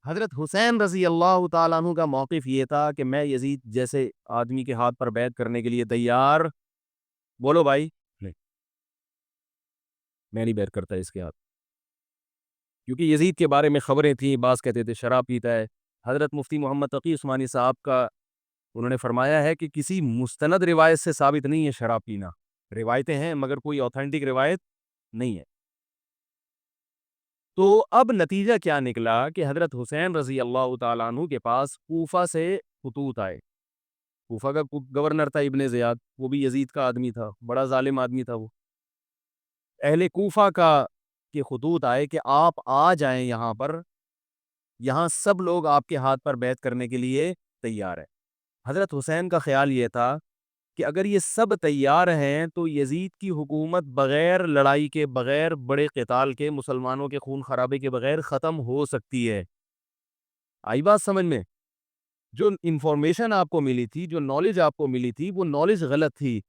حضرت حسین رضی اللہ تعالیٰ عنہ کا موقف یہ تھا کہ میں یزید جیسے آدمی کے ہاتھ پر بیعت کرنے کے لیے تیار، بولو بھائی، نہیں، میں نہیں بیعت کرتا اس کے ہاتھ، کیونکہ یزید کے بارے میں خبریں تھیں، بعض کہتے تھے شراب پیتا ہے۔ حضرت مفتی محمد تقی عثمانی صاحب کا انہوں نے فرمایا ہے کہ کسی مستند روایت سے ثابت نہیں ہے شراب پینا، روایتیں ہیں مگر کوئی اوتھینٹک روایت نہیں ہے۔ تو اب نتیجہ کیا نکلا کہ حضرت حسین رضی اللہ تعالیٰ عنہ کے پاس کوفہ سے خطوط آئے۔ کوفہ کا گورنر تھا ابن زیاد، وہ بھی یزید کا آدمی تھا، بڑا ظالم آدمی تھا وہ۔ اہل کوفہ کا کے خطوط آئے کہ آپ آ جائیں یہاں پر، یہاں سب لوگ آپ کے ہاتھ پر بیعت کرنے کے لیے تیار ہیں۔ حضرت حسین کا خیال یہ تھا کہ اگر یہ سب تیار ہیں تو یزید کی حکومت بغیر لڑائی کے، بغیر بڑے قتال کے، مسلمانوں کے خون خرابے کے بغیر ختم ہو سکتی ہے۔ آئی بات سمجھ میں؟ جو انفارمیشن آپ کو ملی تھی، جو نالج آپ کو ملی تھی، وہ نالج غلط تھی۔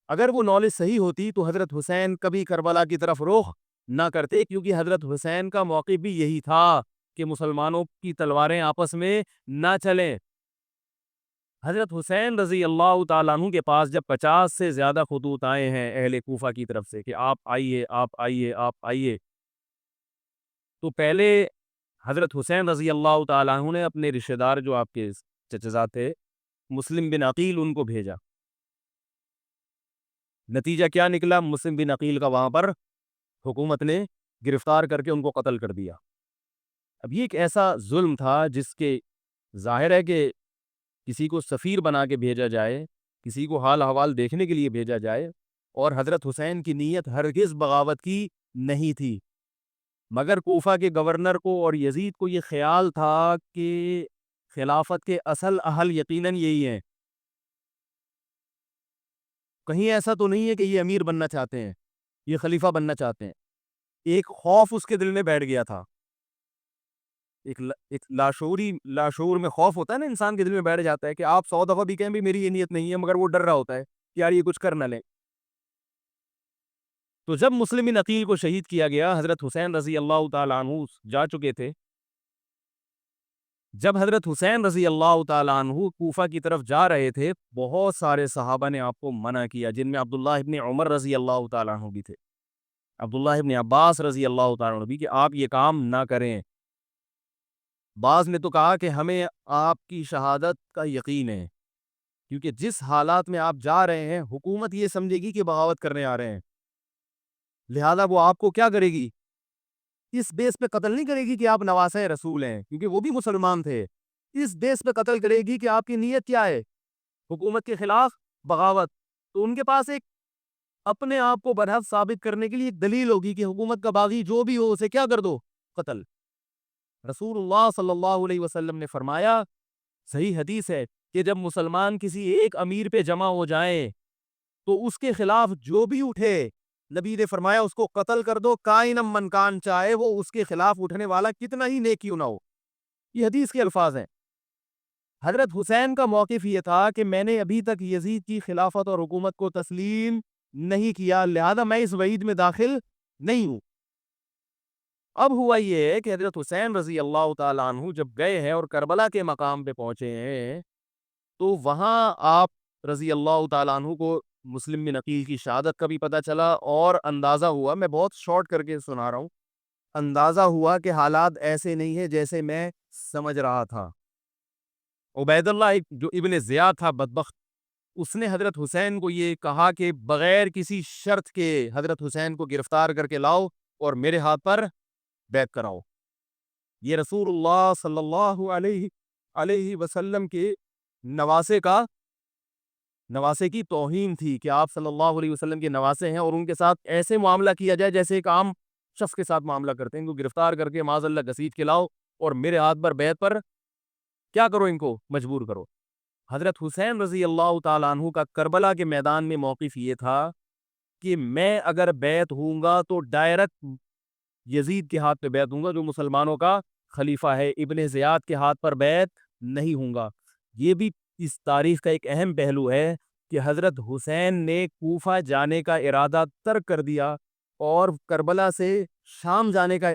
اگر وہ نالج صحیح ہوتی تو حضرت حسین کبھی کربلا کی طرف رخ نہ کرتے، کیونکہ حضرت حسین کا موقف بھی یہی تھا کہ مسلمانوں کی تلواریں آپس میں نہ چلیں۔ حضرت حسین رضی اللہ تعالیٰ عنہ کے پاس جب 50 سے زیادہ خطوط آئے ہیں اہل کوفہ کی طرف سے کہ آپ آئیے، آپ آئیے، آپ آئیے، تو پہلے حضرت حسین رضی اللہ تعالیٰ عنہ نے اپنے رشتہ دار جو آپ کے چچزاد تھے مسلم بن عقیل، ان کو بھیجا۔ نتیجہ کیا نکلا؟ مسلم بن عقیل کا وہاں پر حکومت نے گرفتار کر کے ان کو قتل کر دیا۔ اب یہ ایک ایسا ظلم تھا جس کے ظاہر ہے کہ کسی کو سفیر بنا کے بھیجا جائے، کسی کو حال احوال دیکھنے کے لیے بھیجا جائے، اور حضرت حسین کی نیت ہرگز بغاوت کی نہیں تھی، مگر کوفہ کے گورنر کو اور یزید کو یہ خیال تھا کہ خلافت کے اصل اہل یقیناً یہی ہیں، کہیں ایسا تو نہیں ہے کہ یہ امیر بننا چاہتے ہیں، یہ خلیفہ بننا چاہتے ہیں۔ ایک خوف اس کے دل میں بیٹھ گیا تھا، ایک لاشعور میں خوف ہوتا ہے نا، انسان کے دل میں بیٹھ جاتا ہے کہ آپ 100 دفعہ بھی کہیں بھی میری یہ نیت نہیں ہے، مگر وہ ڈر رہا ہوتا ہے کہ یار یہ کچھ کر نہ لیں۔ تو جب مسلم بن عقیل کو شہید کیا گیا، حضرت حسین رضی اللہ تعالیٰ عنہ جا چکے تھے۔ جب حضرت حسین رضی اللہ تعالیٰ عنہ کوفہ کی طرف جا رہے تھے، بہت سارے صحابہ نے آپ کو منع کیا، جن میں عبداللہ ابن عمر رضی اللہ تعالیٰ عنہ بھی تھے، عبداللہ ابن عباس رضی اللہ تعالیٰ عنہ بھی، کہ آپ یہ کام نہ کریں۔ بعض نے تو کہا کہ ہمیں آپ کی شہادت کا یقین ہے، کیونکہ جس حالات میں آپ جا رہے ہیں حکومت یہ سمجھے گی کہ بغاوت کرنے آ رہے ہیں، لہذا وہ آپ کو کیا کرے گی؟ اس بیس پہ قتل نہیں کرے گی کہ آپ نواسہ رسول ہیں، کیونکہ وہ بھی مسلمان تھے، اس بیس پہ قتل کرے گی کہ آپ کی نیت کیا ہے، حکومت کے خلاف بغاوت۔ تو ان کے پاس ایک اپنے آپ کو برحق ثابت کرنے کے لیے ایک دلیل ہوگی کہ حکومت کا باغی جو بھی ہو اسے کیا کر دو، قتل۔ رسول اللہ صلی اللہ علیہ وسلم نے فرمایا، صحیح حدیث ہے، کہ جب مسلمان کسی ایک امیر پہ جمع ہو جائیں تو اس کے خلاف جو بھی اٹھے، نبی نے فرمایا اس کو قتل کر دو، کائنم من کان، چاہے وہ اس کے خلاف اٹھنے والا کتنا ہی نیک کیوں نہ ہو۔ یہ حدیث کے الفاظ ہیں۔ حضرت حسین کا موقف یہ تھا کہ میں نے ابھی تک یزید کی خلافت اور حکومت کو تسلیم نہیں کیا، لہذا میں اس وعید میں داخل نہیں ہوں۔ اب ہوا یہ ہے کہ حضرت حسین رضی اللہ تعالیٰ عنہ جب گئے ہیں اور کربلا کے مقام پہ پہنچے ہیں، تو وہاں آپ رضی اللہ تعالیٰ عنہ کو مسلم بن عقیل کی شہادت کا بھی پتہ چلا، اور اندازہ ہوا، میں بہت شارٹ کر کے سنا رہا ہوں، اندازہ ہوا کہ حالات ایسے نہیں ہیں جیسے میں سمجھ رہا تھا۔ عبید اللہ ایک جو ابن زیاد تھا بدبخت، اس نے حضرت حسین کو یہ کہا کہ بغیر کسی شرط کے حضرت حسین کو گرفتار کر کے لاؤ اور میرے ہاتھ پر بیعت کراؤ۔ یہ رسول اللہ صلی اللہ علیہ وسلم کے نواسے کی توہین تھی کہ آپ صلی اللہ علیہ وسلم کے نواسے ہیں اور ان کے ساتھ ایسے معاملہ کیا جائے جیسے ایک عام شخص کے ساتھ معاملہ کرتے ہیں، ان کو گرفتار کر کے معاذ اللہ گھسیٹ کے لاؤ اور میرے ہاتھ پر بیعت پر کیا کرو، ان کو مجبور کرو۔ حضرت حسین رضی اللہ تعالیٰ عنہ کا کربلا کے میدان میں موقف یہ تھا کہ میں اگر بیعت ہوں گا تو ڈائریکٹ یزید کے ہاتھ پہ بیعت ہوں گا جو مسلمانوں کا خلیفہ ہے، ابن زیاد کے ہاتھ پر بیعت نہیں ہوں گا۔ یہ بھی اس تاریخ کا ایک اہم پہلو ہے کہ حضرت حسین نے کوفہ جانے کا ارادہ ترک کر دیا اور کربلا سے شام جانے کا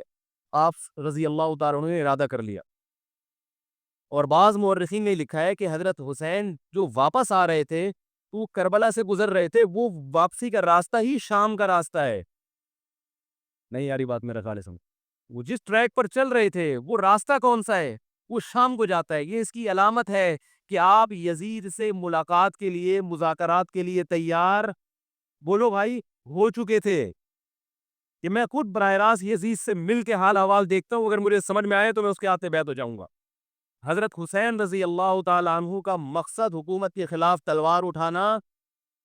آپ رضی اللہ تعالیٰ عنہ نے ارادہ کر لیا. اور بعض مورخین نے لکھا ہے کہ حضرت حسین جو واپس آ رہے تھے وہ کربلا سے گزر رہے تھے, وہ واپسی کا راستہ ہی شام کا راستہ ہے. نہیں یاری بات میرا خیال ہے سمجھ, وہ جس ٹریک پر چل رہے تھے وہ راستہ کون سا ہے, وہ شام کو جاتا ہے. یہ اس کی علامت ہے کہ آپ یزید سے ملاقات کے لیے, مذاکرات کے لیے تیار, بولو بھائی, ہو چکے تھے. کہ میں خود براہ راست یزید سے مل کے حال احوال دیکھتا ہوں, اگر مجھے سمجھ میں آئے تو میں اس کے ہاتھ بیعت ہو جاؤں گا. حضرت حسین رضی اللہ تعالیٰ عنہ کا مقصد حکومت کے خلاف تلوار اٹھانا,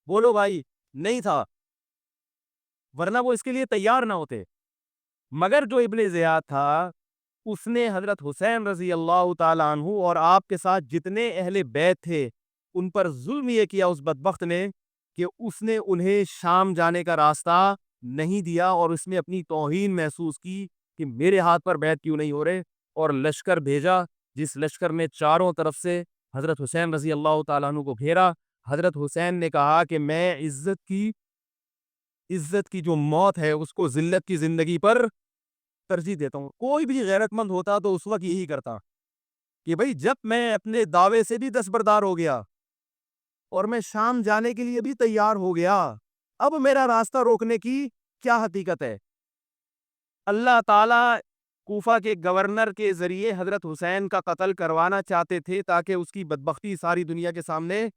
بولو بھائی, نہیں تھا, ورنہ وہ اس کے لیے تیار نہ ہوتے. مگر جو ابن زیاد تھا اس نے حضرت حسین رضی اللہ تعالیٰ عنہ اور آپ کے ساتھ جتنے اہل بیت تھے ان پر ظلم یہ کیا اس بدبخت نے کہ اس نے انہیں شام جانے کا راستہ نہیں دیا, اور اس میں اپنی توہین محسوس کی کہ میرے ہاتھ پر بیعت کیوں نہیں ہو رہے, اور لشکر بھیجا جس لشکر نے چاروں طرف سے حضرت حسین رضی اللہ تعالیٰ عنہ کو گھیرا. حضرت حسین نے کہا کہ میں عزت کی جو موت ہے اس کو ذلت کی زندگی پر ترجیح دیتا ہوں. کوئی بھی غیرت مند ہوتا تو اس وقت یہی کرتا کہ بھئی جب میں اپنے دعوے سے بھی دستبردار ہو گیا اور میں شام جانے کے لیے بھی تیار ہو گیا, اب میرا راستہ روکنے کی کیا حقیقت ہے. اللہ تعالیٰ کوفہ کے گورنر کے ذریعے حضرت حسین کا قتل کروانا چاہتے تھے تاکہ اس کی بدبختی ساری دنیا کے سامنے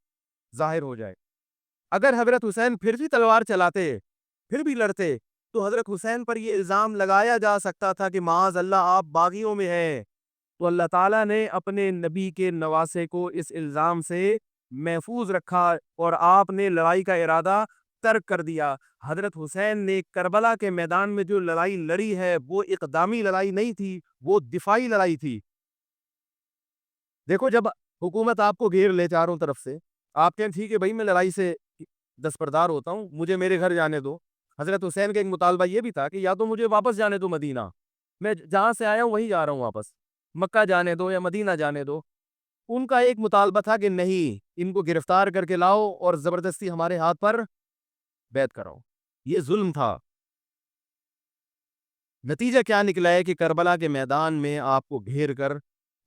ظاہر ہو جائے. اگر حضرت حسین پھر بھی تلوار چلاتے, پھر بھی لڑتے, تو حضرت حسین پر یہ الزام لگایا جا سکتا تھا کہ معاذ اللہ آپ باغیوں میں ہیں. تو اللہ تعالیٰ نے اپنے نبی کے نواسے کو اس الزام سے محفوظ رکھا اور آپ نے لڑائی کا ارادہ ترک کر دیا. حضرت حسین نے کربلا کے میدان میں جو لڑائی لڑی ہے وہ اقدامی لڑائی نہیں تھی, وہ دفاعی لڑائی تھی. دیکھو, جب حکومت آپ کو گھیر لے چاروں طرف سے, آپ کہیں ٹھیک ہے بھائی میں لڑائی سے دستبردار ہوتا ہوں, مجھے میرے گھر جانے دو. حضرت حسین کا ایک مطالبہ یہ بھی تھا کہ یا تو مجھے واپس جانے دو مدینہ, میں جہاں سے آیا ہوں وہیں جا رہا ہوں واپس, مکہ جانے دو یا مدینہ جانے دو. ان کا ایک مطالبہ تھا کہ نہیں, ان کو گرفتار کر کے لاؤ اور زبردستی ہمارے ہاتھ پر بیعت کراؤ. یہ ظلم تھا. نتیجہ کیا نکلا ہے کہ کربلا کے میدان میں آپ کو گھیر کر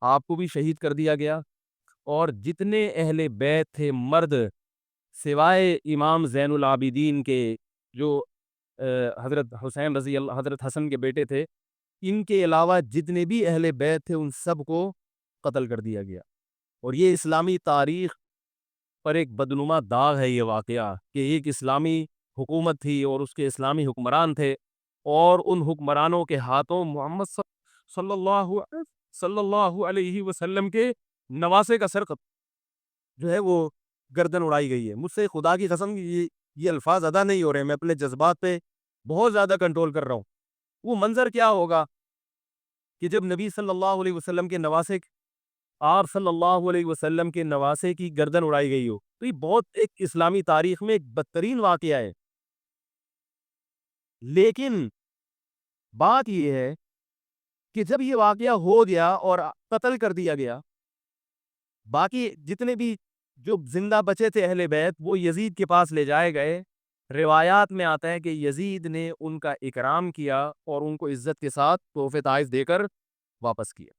آپ کو بھی شہید کر دیا گیا, اور جتنے اہل بیت تھے مرد سوائے امام زین العابدین کے جو حضرت حسین رضی اللہ, حضرت حسن کے بیٹے تھے, ان کے علاوہ جتنے بھی اہل بیت تھے ان سب کو قتل کر دیا گیا. اور یہ اسلامی تاریخ پر ایک بدنما داغ ہے یہ واقعہ کہ ایک اسلامی حکومت تھی اور اس کے اسلامی حکمران تھے, اور ان حکمرانوں کے ہاتھوں محمد صلی اللہ علیہ وسلم کے نواسے کا سر جو ہے وہ گردن اڑائی گئی ہے. مجھ سے خدا کی قسم یہ الفاظ ادا نہیں ہو رہے, میں اپنے جذبات پہ بہت زیادہ کنٹرول کر رہا ہوں. وہ منظر کیا ہوگا کہ جب نبی صلی اللہ علیہ وسلم کے نواسے, آپ صلی اللہ علیہ وسلم کے نواسے کی گردن اڑائی گئی ہو, تو یہ بہت ایک اسلامی تاریخ میں ایک بدترین واقعہ ہے. لیکن بات یہ ہے کہ جب یہ واقعہ ہو گیا اور قتل کر دیا گیا, باقی جتنے بھی جو زندہ بچے تھے اہل بیت وہ یزید کے پاس لے جائے گئے. روایات میں آتا ہے کہ یزید نے ان کا اکرام کیا اور ان کو عزت کے ساتھ تحفے تحائف دے کر واپس کیا.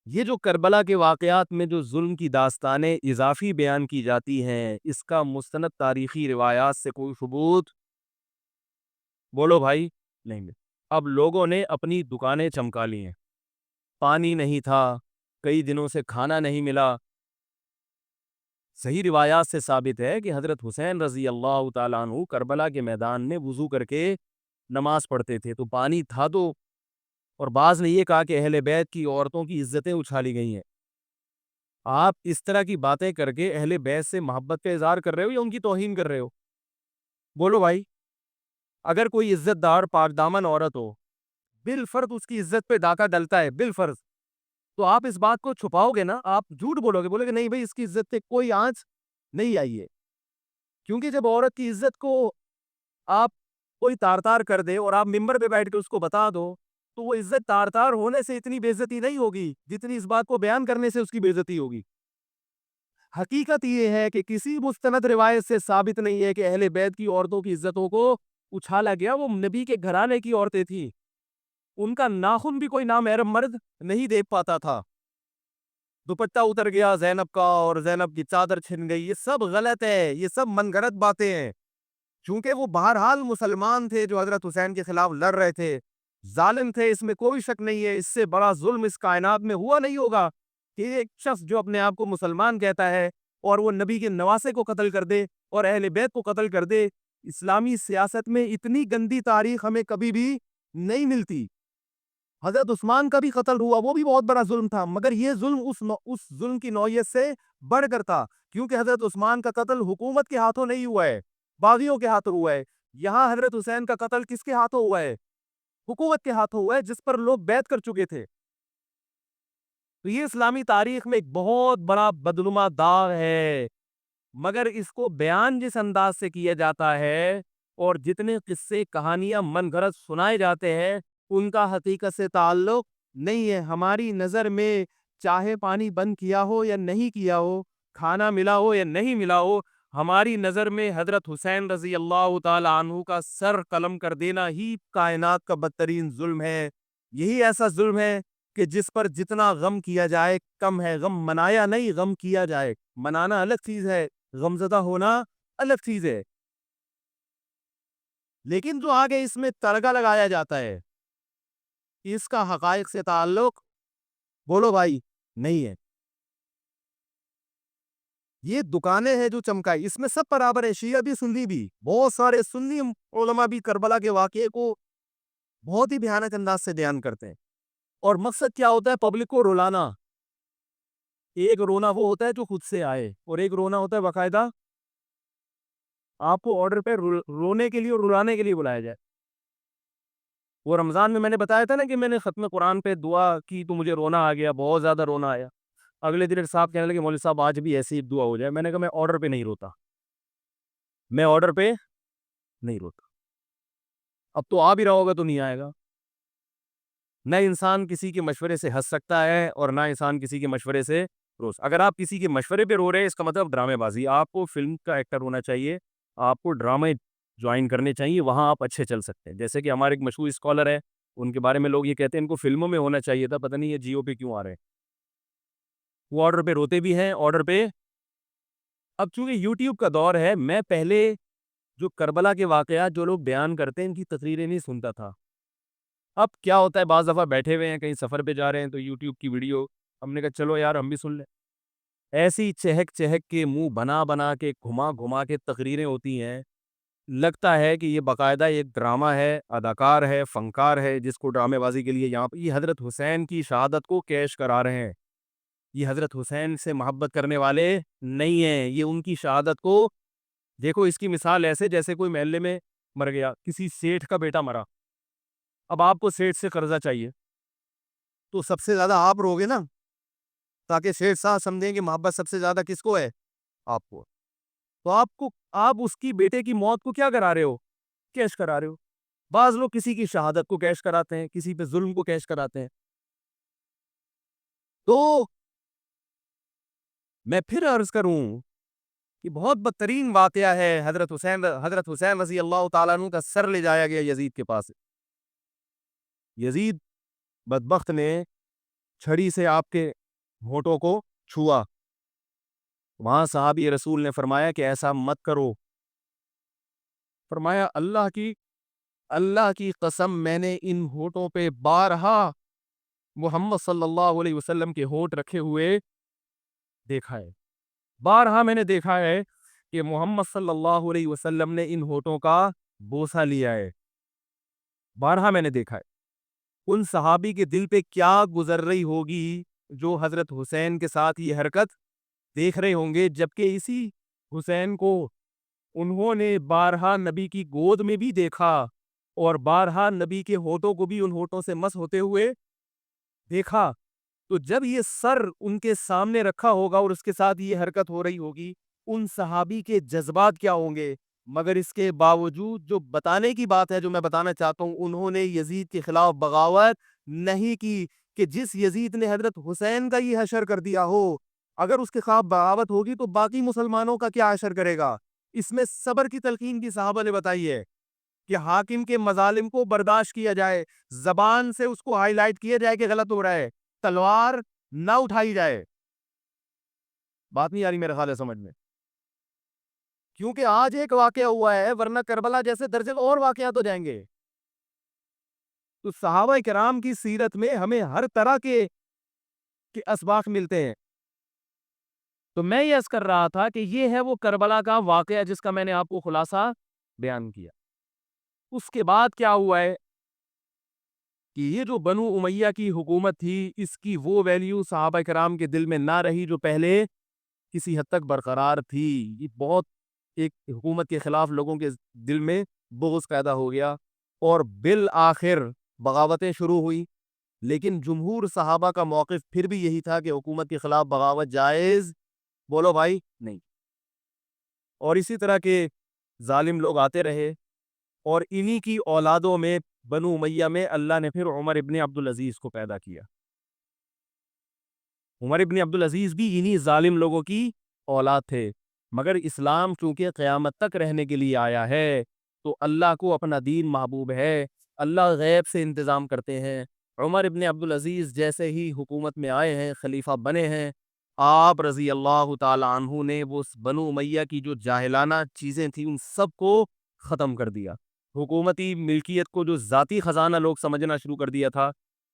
یہ جو کربلا کے واقعات میں جو ظلم کی داستانیں اضافی بیان کی جاتی ہیں, اس کا مستند تاریخی روایات سے کوئی ثبوت, بولو بھائی, نہیں ملتا. اب لوگوں نے اپنی دکانیں چمکا لی ہیں, پانی نہیں تھا, کئی دنوں سے کھانا نہیں ملا. صحیح روایات سے ثابت ہے کہ حضرت حسین رضی اللہ تعالیٰ عنہ کربلا کے میدان میں وضو کر کے نماز پڑھتے تھے, تو پانی تھا تو. اور بعض نے یہ کہا کہ اہل بیت کی عورتوں کی عزتیں اچھالی گئی ہیں. آپ اس طرح کی باتیں کر کے اہل بیت سے محبت کا اظہار کر رہے ہو یا ان کی توہین کر رہے ہو؟ بولو بھائی. اگر کوئی عزت دار پاک دامن عورت ہو, بالفرض اس کی عزت پہ ڈاکہ ڈلتا ہے, بالفرض, تو آپ اس بات کو چھپاؤ گے نا, آپ جھوٹ بولو گے, بولے کہ نہیں بھائی اس کی عزت پہ کوئی آنچ نہیں آئی ہے. کیونکہ جب عورت کی عزت کو آپ کوئی تار تار کر دے اور آپ ممبر پہ بیٹھ کے اس کو بتا دو, تو وہ عزت تار تار ہونے سے اتنی بے عزتی نہیں ہوگی جتنی اس بات کو بیان کرنے سے اس کی بے عزتی ہوگی. حقیقت یہ ہے کہ کسی مستند روایت سے ثابت نہیں ہے کہ اہل بیت کی عورتوں کی عزتوں کو اچھالا گیا. وہ نبی کے گھرانے کی عورتیں تھیں, ان کا ناخن بھی کوئی نامحرم مرد نہیں دیکھ پاتا تھا. دوپٹہ اتر گیا زینب کا اور زینب کی چادر چھن گئی. یہ سب غلط ہے, یہ سب من گھڑت باتیں ہیں. چونکہ وہ بہرحال مسلمان تھے جو حضرت حسین کے خلاف لڑ رہے تھے, ظالم تھے, اس میں کوئی شک نہیں ہے. اس سے بڑا ظلم اس کائنات میں ہوا نہیں ہوگا کہ ایک شخص جو اپنے آپ کو مسلمان کہتا ہے اور وہ نبی کے نواسے کو قتل کر دے اور اہل بیت کو قتل کر دے. اسلامی سیاست میں اتنی گندی تاریخ ہمیں کبھی بھی نہیں ملتی. حضرت عثمان کا بھی قتل ہوا, وہ بھی بہت بڑا ظلم تھا, مگر یہ ظلم اس ظلم کی نوعیت سے بڑھ کر تھا, کیونکہ حضرت عثمان کا قتل حکومت کے ہاتھوں نہیں ہوا ہے, باغیوں کے ہاتھوں ہوا ہے. یہاں حضرت حسین کا قتل کس کے ہاتھوں ہوا ہے؟ حکومت کے ہاتھوں ہوا ہے, جس پر لوگ بیعت کر چکے تھے. تو یہ اسلامی تاریخ میں ایک بہت بڑا بدنما داغ ہے, مگر اس کو بیان جس انداز سے کیا جاتا ہے اور جتنے قصے کہانیاں من گھڑت سنائے جاتے ہیں ان کا حقیقت سے تعلق نہیں ہے. ہماری نظر میں چاہے پانی بند کیا ہو یا نہیں کیا ہو, کھانا ملا ہو یا نہیں ملا ہو, ہماری نظر میں حضرت حسین رضی اللہ تعالی عنہ کا سر قلم کر دینا ہی کائنات کا بدترین ظلم ہے. یہی ایسا ظلم ہے کہ جس پر جتنا غم کیا جائے کم ہے. غم منایا نہیں, غم کیا جائے. منانا الگ چیز ہے, غمزدہ ہونا الگ چیز ہے. لیکن جو آگے اس میں تڑکا لگایا جاتا ہے اس کا حقائق سے تعلق, بولو بھائی, نہیں ہے. یہ دکانیں ہیں جو چمکائی, اس میں سب برابر ہے, شیعہ بھی سنی بھی. بہت سارے سنی علماء بھی کربلا کے واقعے کو بہت ہی بھیانک انداز سے بیان کرتے ہیں, اور مقصد کیا ہوتا ہے؟ پبلک کو رلانا. ایک رونا وہ ہوتا ہے جو خود سے آئے, اور ایک رونا ہوتا ہے باقاعدہ آپ کو آرڈر پہ رونے کے لیے اور رلانے کے لیے بلایا جائے. وہ رمضان میں نے بتایا تھا نا کہ میں نے ختم قرآن پہ دعا کی تو مجھے رونا آ گیا, بہت زیادہ رونا آیا. اگلے دن صاحب کہنے لگے مولوی صاحب آج بھی ایسی دعا ہو جائے. میں نے کہا میں آرڈر پہ نہیں روتا, میں آرڈر پہ نہیں روتا. اب تو آ بھی رہا ہوگا تو نہیں آئے گا. نہ انسان کسی کے مشورے سے ہنس سکتا ہے اور نہ انسان کسی کے مشورے سے روز. اگر آپ کسی کے مشورے پہ رو رہے ہیں اس کا مطلب ڈرامے بازی. آپ کو فلم کا ایکٹر ہونا چاہیے, آپ کو ڈرامے جوائن کرنے چاہیے, وہاں آپ اچھے چل سکتے ہیں. جیسے کہ ہمارے ایک مشہور اسکالر ہے, ان کے بارے میں لوگ یہ کہتے ہیں ان کو فلموں میں ہونا چاہیے تھا, پتہ نہیں یہ جیو پہ کیوں آ رہے ہیں. وہ آرڈر پہ روتے بھی ہیں, آرڈر پہ. اب چونکہ یوٹیوب کا دور ہے, میں پہلے جو کربلا کے واقعات جو لوگ بیان کرتے ہیں ان کی تقریریں نہیں سنتا تھا. اب کیا ہوتا ہے, بعض دفعہ بیٹھے ہوئے ہیں کہیں سفر پہ جا رہے ہیں تو یوٹیوب کی ویڈیو, ہم نے کہا چلو یار ہم بھی سن لیں. ایسی چہک چہک کے منہ بنا بنا کے گھما گھما کے تقریریں ہوتی ہیں, لگتا ہے کہ یہ باقاعدہ ایک ڈرامہ ہے, اداکار ہے, فنکار ہے جس کو ڈرامے بازی کے لیے یہاں پہ یہ حضرت حسین کی شہادت کو کیش کرا رہے ہیں. یہ حضرت حسین سے محبت کرنے والے نہیں ہیں, یہ ان کی شہادت کو دیکھو. اس کی مثال ایسے جیسے کوئی محلے میں مر گیا, کسی سیٹھ کا بیٹا مرا, اب آپ کو سیٹھ سے قرضہ چاہیے تو سب سے زیادہ آپ روگے نا, تاکہ سیٹھ صاحب سمجھیں کہ محبت سب سے زیادہ کس کو ہے؟ آپ کو. تو آپ اس کی بیٹے کی موت کو کیا کرا رہے ہو؟ کیش کرا رہے ہو. بعض لوگ کسی کی شہادت کو کیش کراتے ہیں, کسی پہ ظلم کو کیش کراتے ہیں. تو میں پھر عرض کروں کہ بہت بدترین واقعہ ہے. حضرت حسین رضی اللہ تعالیٰ عنہ کا سر لے جایا گیا یزید کے پاس. یزید بدبخت نے چھڑی سے آپ کے ہونٹوں کو چھوا. وہاں صحابی رسول نے فرمایا کہ ایسا مت کرو. فرمایا اللہ کی قسم میں نے ان ہونٹوں پہ بارہا محمد صلی اللہ علیہ وسلم کے ہونٹ رکھے ہوئے دیکھا ہے. بارہا میں نے دیکھا ہے کہ محمد صلی اللہ علیہ وسلم نے ان ہونٹوں کا بوسہ لیا ہے. بارہا میں نے دیکھا ہے. ان صحابی کے دل پہ کیا گزر رہی ہوگی جو حضرت حسین کے ساتھ یہ حرکت دیکھ رہے ہوں گے, جبکہ اسی حسین کو انہوں نے بارہا نبی کی گود میں بھی دیکھا اور بارہا نبی کے ہونٹوں کو بھی ان ہونٹوں سے مس ہوتے ہوئے دیکھا. تو جب یہ سر ان کے سامنے رکھا ہوگا اور اس کے ساتھ یہ حرکت ہو رہی ہوگی, ان صحابی کے جذبات کیا ہوں گے. مگر اس کے باوجود جو بتانے کی بات ہے, جو میں بتانا چاہتا ہوں, انہوں نے یزید کے خلاف بغاوت نہیں کی. کہ جس یزید نے حضرت حسین کا یہ حشر کر دیا ہو, اگر اس کے خلاف بغاوت ہوگی تو باقی مسلمانوں کا کیا حشر کرے گا. اس میں صبر کی تلقین بھی صحابہ نے بتائی ہے کہ حاکم کے مظالم کو برداشت کیا جائے, زبان سے اس کو ہائی لائٹ کیا جائے کہ غلط ہو رہا ہے, تلوار نہ اٹھائی جائے. بات نہیں آ رہی میرے خیال ہے سمجھ میں, کیونکہ آج ایک واقعہ ہوا ہے, ورنہ کربلا جیسے درجن اور واقعات ہو جائیں گے. تو صحابہ کرام کی سیرت میں ہمیں ہر طرح کے اسباق ملتے ہیں. تو میں یہ عرض کر رہا تھا کہ یہ ہے وہ کربلا کا واقعہ جس کا میں نے آپ کو خلاصہ بیان کیا. اس کے بعد کیا ہوا ہے کہ یہ جو بنو امیہ کی حکومت تھی, اس کی وہ ویلیو صحابہ کرام کے دل میں نہ رہی جو پہلے کسی حد تک برقرار تھی. یہ بہت ایک حکومت کے خلاف لوگوں کے دل میں بغض پیدا ہو گیا, اور بالآخر بغاوتیں شروع ہوئی. لیکن جمہور صحابہ کا موقف پھر بھی یہی تھا کہ حکومت کے خلاف بغاوت جائز, بولو بھائی نہیں. اور اسی طرح کے ظالم لوگ آتے رہے, اور انہی کی اولادوں میں بنو امیہ میں اللہ نے پھر عمر ابن عبدالعزیز کو پیدا کیا. عمر ابن عبدالعزیز بھی انہی ظالم لوگوں کی اولاد تھے, مگر اسلام چونکہ قیامت تک رہنے کے لیے آیا ہے تو اللہ کو اپنا دین محبوب ہے, اللہ غیب سے انتظام کرتے ہیں. عمر ابن عبدالعزیز جیسے ہی حکومت میں آئے ہیں, خلیفہ بنے ہیں, آپ رضی اللہ تعالی عنہ نے وہ بنو امیہ کی جو جاہلانہ چیزیں تھیں ان سب کو ختم کر دیا. حکومتی ملکیت کو جو ذاتی خزانہ لوگ سمجھنا شروع کر دیا تھا,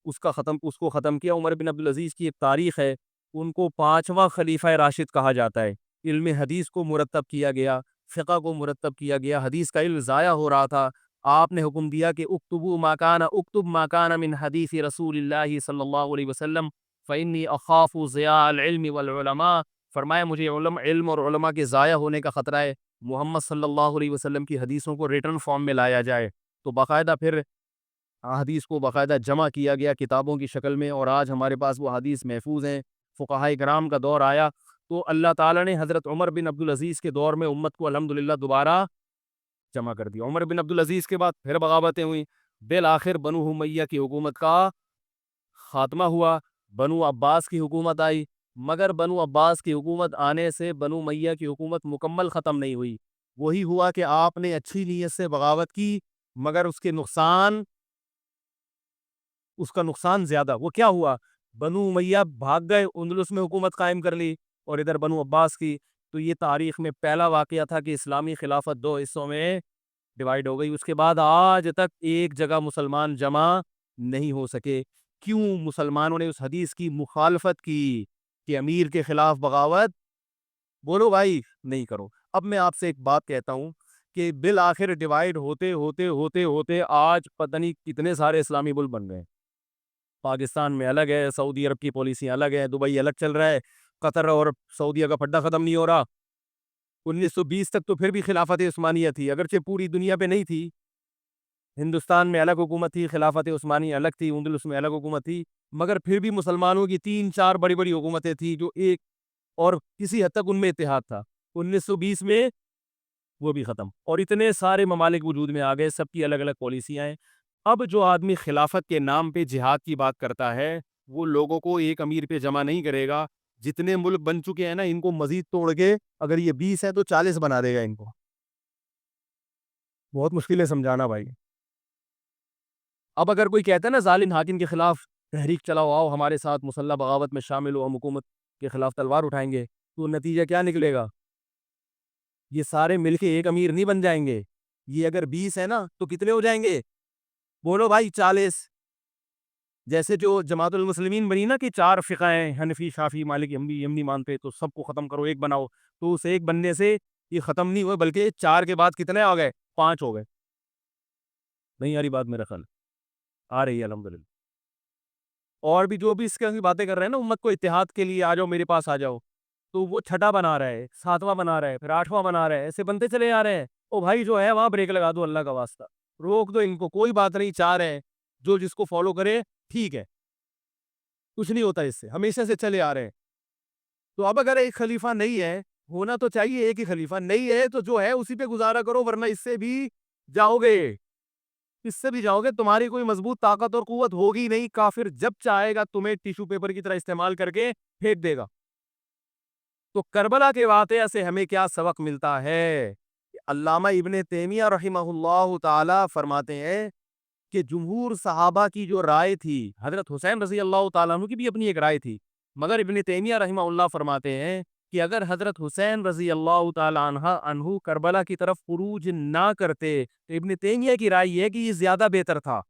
اس کو ختم کیا. عمر بن عبدالعزیز کی ایک تاریخ ہے, ان کو 5واں خلیفہ راشد کہا جاتا ہے. علم حدیث کو مرتب کیا گیا, فقہ کو مرتب کیا گیا, حدیث کا علم ضائع ہو رہا تھا. آپ نے حکم دیا کہ اکتب ما کان من حدیث رسول اللہ صلی اللہ علیہ وسلم فإنی اخاف ضیاع العلم والعلماء. فرمایا مجھے علم اور علماء کے ضائع ہونے کا خطرہ ہے, محمد صلی اللہ علیہ وسلم کی حدیثوں کو ریٹن فارم میں لایا جائے. تو باقاعدہ پھر حدیث کو باقاعدہ جمع کیا گیا کتابوں کی شکل میں, اور آج ہمارے پاس وہ حدیث محفوظ ہیں. فقہائے کرام کا دور آیا تو اللہ تعالیٰ نے حضرت عمر بن عبدالعزیز کے دور میں امت کو الحمدللہ دوبارہ جمع کر دیا. عمر بن عبدالعزیز کے بعد پھر بغاوتیں ہوئیں, بالآخر بنو امیہ کی حکومت کا خاتمہ ہوا, بنو عباس کی حکومت آئی. مگر بنو عباس کی حکومت آنے سے بنو امیہ کی حکومت مکمل ختم نہیں ہوئی. وہی ہوا کہ آپ نے اچھی نیت سے بغاوت کی, مگر اس کا نقصان زیادہ. وہ کیا ہوا, بنو امیہ بھاگ گئے, اندلس میں حکومت قائم کر لی, اور ادھر بنو عباس کی. تو یہ تاریخ میں پہلا واقعہ تھا کہ اسلامی خلافت 2 حصوں میں ڈیوائیڈ ہو گئی. اس کے بعد آج تک ایک جگہ مسلمان جمع نہیں ہو سکے. کیوں؟ مسلمانوں نے اس حدیث کی مخالفت کی کہ امیر کے خلاف بغاوت, بولو بھائی, نہیں کرو. اب میں آپ سے ایک بات کہتا ہوں کہ بالآخر ڈیوائیڈ ہوتے ہوتے ہوتے ہوتے آج پتہ نہیں کتنے سارے اسلامی ملک بن گئے. پاکستان میں الگ ہے, سعودی عرب کی پالیسیاں الگ ہے, دبئی الگ چل رہا ہے, قطر اور سعودیہ کا پھڈا ختم نہیں ہو رہا. 1920 تک تو پھر بھی خلافت عثمانیہ تھی, اگرچہ پوری دنیا پہ نہیں تھی. ہندوستان میں الگ حکومت تھی, خلافت عثمانیہ الگ تھی, اندلس میں الگ حکومت تھی, مگر پھر بھی مسلمانوں کی 3-4 بڑی بڑی حکومتیں تھیں جو ایک, اور کسی حد تک ان میں اتحاد تھا. 1920 میں وہ بھی ختم, اور اتنے سارے ممالک وجود میں آ گئے, سب کی الگ الگ پالیسیاں ہیں. اب جو آدمی خلافت کے نام پہ جہاد کی بات کرتا ہے وہ لوگوں کو ایک امیر پہ جمع نہیں کرے گا. جتنے ملک بن چکے ہیں نا, ان کو مزید توڑ کے اگر یہ 20 ہے تو 40 بنا دے گا. ان کو بہت مشکل ہے سمجھانا بھائی. اب اگر کوئی کہتا ہے نا ظالم حاکم کے خلاف تحریک چلاؤ, آؤ ہمارے ساتھ مسلح بغاوت میں شامل ہو, ہم حکومت کے خلاف تلوار اٹھائیں گے, تو نتیجہ کیا نکلے گا؟ یہ سارے مل کے ایک امیر نہیں بن جائیں گے. یہ اگر 20 ہے نا تو کتنے ہو جائیں گے؟ بولو بھائی, 40. جیسے جو جماعت المسلمین بنی نا کہ 4 فقہ ہیں, حنفی, شافعی, مالکی, حنبلی, یمنی مانتے, تو سب کو ختم کرو, ایک بناؤ. تو اس ایک بننے سے یہ ختم نہیں ہوئے, بلکہ 4 کے بعد کتنے آ گئے؟ 5 ہو گئے. نہیں آ رہی بات میرا خیال؟ آ رہی ہے الحمدللہ. اور بھی جو بھی اس کی باتیں کر رہے ہیں نا امت کو اتحاد کے لیے, آ جاؤ میرے پاس آ جاؤ, تو وہ 6واں بنا رہا ہے, 7واں بنا رہا ہے, پھر 8واں بنا رہا ہے, ایسے بنتے چلے آ رہے ہیں. او بھائی جو ہے وہاں بریک لگا دو, اللہ کا واسطہ روک دو ان کو, کوئی بات نہیں. 4 ہیں, جو جس کو فالو کرے ٹھیک ہے, کچھ نہیں ہوتا اس سے, ہمیشہ سے چلے آ رہے ہیں. تو اب اگر ایک خلیفہ نہیں ہے, ہونا تو چاہیے ایک ہی خلیفہ, نہیں ہے تو جو ہے اسی پہ گزارا کرو, ورنہ اس سے بھی جاؤ گے, تمہاری کوئی مضبوط طاقت اور قوت ہوگی نہیں. کافر جب چاہے گا تمہیں ٹیشو پیپر کی طرح استعمال کر کے پھینک دے گا. تو کربلا کے واقعہ سے ہمیں کیا سبق ملتا ہے؟ کہ علامہ ابن تیمیہ رحمہ اللہ تعالی فرماتے ہیں کہ جمہور صحابہ کی جو رائے تھی، حضرت حسین رضی اللہ تعالیٰ عنہ کی بھی اپنی ایک رائے تھی، مگر ابن تیمیہ رحمہ اللہ فرماتے ہیں کہ اگر حضرت حسین رضی اللہ تعالیٰ عنہ کربلا کی طرف خروج نہ کرتے تو ابن تیمیہ کی رائے یہ ہے کہ یہ زیادہ بہتر تھا۔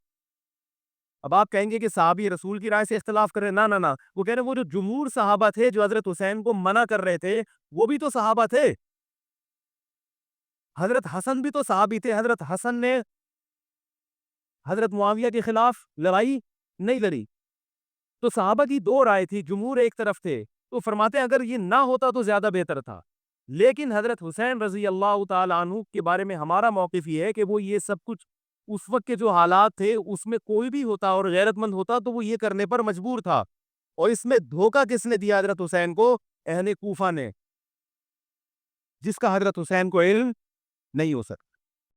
اب آپ کہیں گے کہ صحابی رسول کی رائے سے اختلاف کر رہے ہیں، نہ وہ کہہ رہے ہیں وہ جو جمہور صحابہ تھے جو حضرت حسین کو منع کر رہے تھے وہ بھی تو صحابہ تھے، حضرت حسن بھی تو صحابی تھے، حضرت حسن نے حضرت معاویہ کے خلاف لڑائی نہیں لڑی، تو صحابہ کی دو رائے تھی، جمہور ایک طرف تھے، تو فرماتے ہیں اگر یہ نہ ہوتا تو زیادہ بہتر تھا، لیکن حضرت حسین رضی اللہ تعالیٰ عنہ کے بارے میں ہمارا موقف یہ ہے کہ وہ یہ سب کچھ اس وقت کے جو حالات تھے اس میں کوئی بھی ہوتا اور غیرت مند ہوتا تو وہ یہ کرنے پر مجبور تھا، اور اس میں دھوکہ کس نے دیا حضرت حسین کو؟ اہل کوفہ نے، جس کا حضرت حسین کو علم نہیں ہو سکتا۔